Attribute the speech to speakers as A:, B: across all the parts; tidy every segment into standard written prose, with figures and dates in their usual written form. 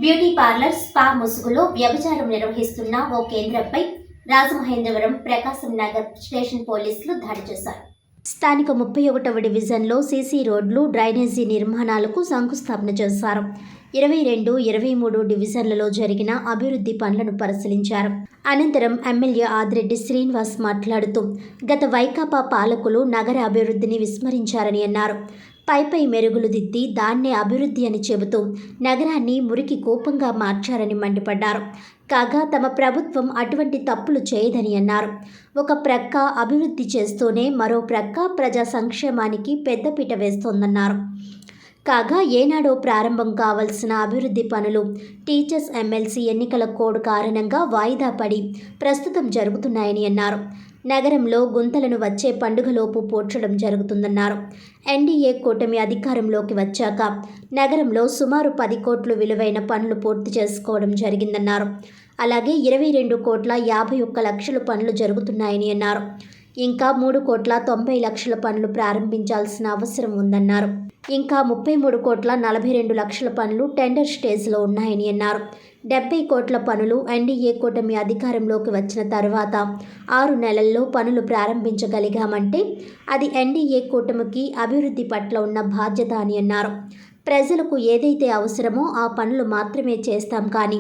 A: Beauty parlour spa ముసుగులో వ్యభిచారం నిర్వహిస్తున్న ఓ కేంద్రంపై రాజమహేంద్రవరం ప్రకాశం నగర్ స్టేషన్ పోలీసులు దాడి చేశారు. స్థానిక 31వ డివిజన్లో సీసీ రోడ్లు, డ్రైనేజీ నిర్మాణాలకు శంకుస్థాపన చేశారు. 22, 23 డివిజన్లలో జరిగిన అభివృద్ధి పనులను పరిశీలించారు. అనంతరం ఎమ్మెల్యే ఆదిరెడ్డి శ్రీనివాస్ మాట్లాడుతూ గత వైకాపా పాలకులు నగర అభివృద్ధిని విస్మరించారని అన్నారు. పైపై మెరుగులు దిద్ది దాన్నే అభివృద్ధి అని చెబుతూ నగరాన్ని మురికి కూపంగా మార్చారని మండిపడ్డారు. కాగా తమ ప్రభుత్వం అటువంటి తప్పులు చేయదని అన్నారు. ఒక ప్రక్క అభివృద్ధి చేస్తూనే మరో ప్రక్క ప్రజా సంక్షేమానికి పెద్దపీట వేస్తోందన్నారు. కాగా ఏనాడో ప్రారంభం కావాల్సిన అభివృద్ధి పనులు టీచర్స్ ఎమ్మెల్సీ ఎన్నికల కోడ్ కారణంగా వాయిదా పడి ప్రస్తుతం జరుగుతున్నాయని అన్నారు. నగరంలో గుంతలను వచ్చే పండుగలోపు పోడ్చడం జరుగుతుందన్నారు. ఎన్డీఏ కూటమి అధికారంలోకి వచ్చాక నగరంలో సుమారు 10 కోట్లు విలువైన పనులు పూర్తి చేసుకోవడం జరిగిందన్నారు. అలాగే 22,51,00,000 పనులు జరుగుతున్నాయని అన్నారు. ఇంకా 3,90,00,000 పనులు ప్రారంభించాల్సిన అవసరం ఉందన్నారు. ఇంకా 33,42,00,000 పనులు టెండర్ స్టేజ్లో ఉన్నాయని అన్నారు. 70 కోట్ల పనులు ఎన్డీఏ కూటమి అధికారంలోకి వచ్చిన తర్వాత 6 నెలల్లో పనులు ప్రారంభించగలిగామంటే అది ఎన్డీఏ కూటమికి అభివృద్ధి పట్ల ఉన్న బాధ్యత అని అన్నారు. ప్రజలకు ఏదైతే అవసరమో ఆ పనులు మాత్రమే చేస్తాం కానీ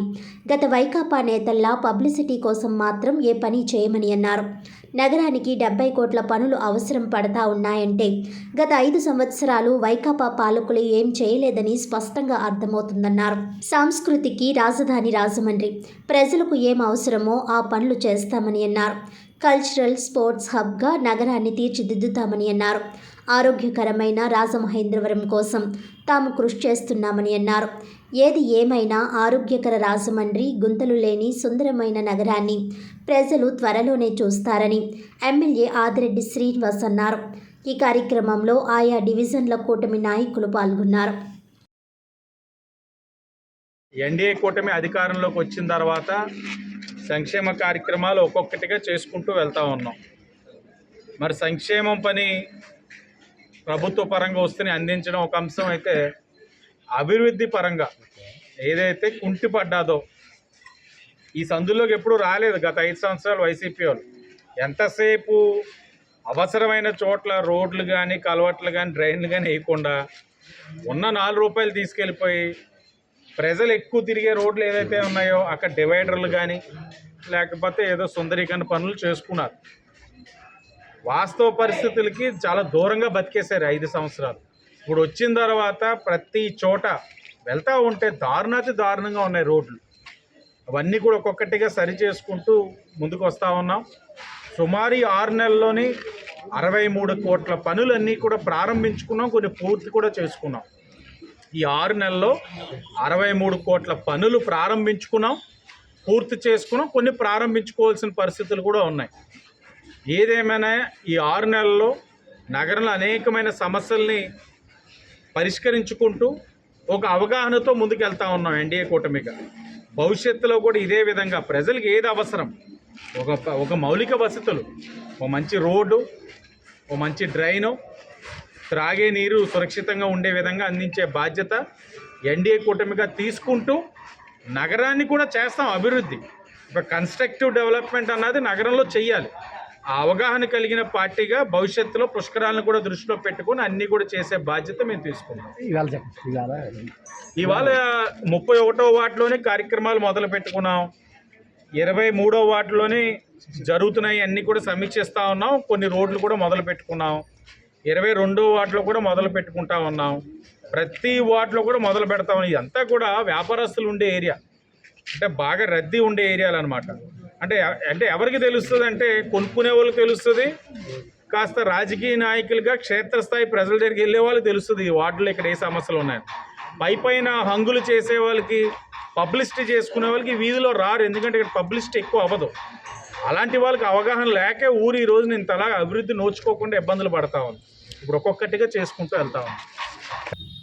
A: గత వైకాపా నేతల్లా పబ్లిసిటీ కోసం మాత్రం ఏ పని చేయమని అన్నారు. నగరానికి 70 కోట్ల పనులు అవసరం పడతా ఉన్నాయంటే గత 5 సంవత్సరాలు వైకాపా పాలకులు ఏం చేయలేదని స్పష్టంగా అర్థమవుతుందన్నారు. సంస్కృతికి రాజధాని రాజమండ్రి, ప్రజలకు ఏం అవసరమో ఆ పనులు చేస్తామని అన్నారు. కల్చరల్ స్పోర్ట్స్ హబ్గా నగరాన్ని తీర్చిదిద్దుతామని అన్నారు. ఆరోగ్యకరమైన రాజమహేంద్రవరం కోసం తాము కృషి చేస్తున్నామని అన్నారు. ఏది ఏమైనా ఆరోగ్యకర రాజమండ్రి, గుంతలు లేని సుందరమైన నగరాన్ని ప్రజలు త్వరలోనే చూస్తారని ఎమ్మెల్యే ఆదిరెడ్డి శ్రీనివాస్ అన్నారు. ఈ కార్యక్రమంలో ఆయా డివిజన్ల కూటమి నాయకులు పాల్గొన్నారు.
B: ఎన్డీఏ కూటమి అధికారంలోకి వచ్చిన తర్వాత సంక్షేమ కార్యక్రమాలు ఒక్కొక్కటిగా చేసుకుంటూ వెళ్తూ ఉన్నాం. మరి సంక్షేమం పని ప్రభుత్వ పరంగా వస్తూనే అందించడం ఒక అంశం అయితే, అభివృద్ధి పరంగా ఏదైతే కుంటిపడ్డాదో ఈ సందుల్లోకి ఎప్పుడూ రాలేదు గత 5 సంవత్సరాలు వైసీపీ వాళ్ళు. ఎంతసేపు అవసరమైన చోట్ల రోడ్లు కానీ, కలవట్లు కానీ, డ్రైన్లు కానీ వేయకుండా ఉన్న 4 రూపాయలు తీసుకెళ్ళిపోయి ప్రజలు ఎక్కువ తిరిగే రోడ్లు ఏదైతే ఉన్నాయో అక్కడ డివైడర్లు కానీ లేకపోతే ఏదో సుందరీకరణ పనులు చేసుకున్నారు. వాస్తవ పరిస్థితులకి చాలా దూరంగా బతికేశారు 5 సంవత్సరాలు. ఇప్పుడు వచ్చిన తర్వాత ప్రతి చోట వెళ్తూ ఉంటే దారుణాతి దారుణంగా ఉన్నాయి రోడ్లు. అవన్నీ కూడా ఒక్కొక్కటిగా సరి చేసుకుంటూ ముందుకు వస్తూ ఉన్నాం. సుమారు 6 నెలల్లోని 63 కోట్ల పనులన్నీ కూడా ప్రారంభించుకున్నాం, కొన్ని పూర్తి కూడా చేసుకున్నాం. ఈ 6 నెలల్లో 63 కోట్ల పనులు ప్రారంభించుకున్నాం, పూర్తి చేసుకున్నాం, కొన్ని ప్రారంభించుకోవాల్సిన పరిస్థితులు కూడా ఉన్నాయి. ఏదేమైనా ఈ 6 నెలల్లో నగరంలో అనేకమైన సమస్యల్ని పరిష్కరించుకుంటూ ఒక అవగాహనతో ముందుకు వెళ్తూ ఉన్నాం ఎన్డీఏ కూటమిగా. భవిష్యత్తులో కూడా ఇదే విధంగా ప్రజలకు ఏది అవసరం, ఒక మౌలిక వసతులు, ఒక మంచి రోడ్డు, ఒక మంచి డ్రైను, త్రాగే నీరు సురక్షితంగా ఉండే విధంగా అందించే బాధ్యత ఎన్డీఏ కూటమిగా తీసుకుంటూ నగరాన్ని కూడా చేస్తాం అభివృద్ధి. ఒక కన్స్ట్రక్టివ్ డెవలప్మెంట్ అన్నది నగరంలో చెయ్యాలి. ఆ అవగాహన కలిగిన పార్టీగా భవిష్యత్తులో పుష్కరాలను కూడా దృష్టిలో పెట్టుకుని అన్నీ కూడా చేసే బాధ్యత మేము తీసుకుంటాం. ఇవాళ 31వ వార్డులోనే కార్యక్రమాలు మొదలు పెట్టుకున్నాం. 23వ వార్డులోనే జరుగుతున్నాయి, అన్నీ కూడా సమీక్షిస్తూ ఉన్నాం. కొన్ని రోడ్లు కూడా మొదలు పెట్టుకున్నాం. 22వ వార్డులో కూడా మొదలు పెట్టుకుంటా ఉన్నాం. ప్రతి వార్డులో కూడా మొదలు పెడతాం. ఇదంతా కూడా వ్యాపారస్తులు ఉండే ఏరియా, అంటే బాగా రద్దీ ఉండే ఏరియాలు అనమాట. అంటే ఎవరికి తెలుస్తుంది అంటే కొనుక్కునే వాళ్ళకి తెలుస్తుంది, కాస్త రాజకీయ నాయకులుగా క్షేత్రస్థాయి ప్రజల దగ్గరికి వెళ్ళే వాళ్ళకి తెలుస్తుంది ఈ వార్డులో ఇక్కడ ఏ సమస్యలు ఉన్నాయని. పైన హంగులు చేసే వాళ్ళకి, పబ్లిసిటీ చేసుకునే వాళ్ళకి వీధిలో రారు, ఎందుకంటే ఇక్కడ పబ్లిసిటీ ఎక్కువ అవ్వదు. అలాంటి వాళ్ళకి అవగాహన లేకే ఊరు ఈ రోజు నేను తలా అభివృద్ధి నోచుకోకుండా ఇబ్బందులు పడతా ఉంది. ఇప్పుడు ఒక్కొక్కటిగా చేసుకుంటూ వెళ్తా ఉన్నాను.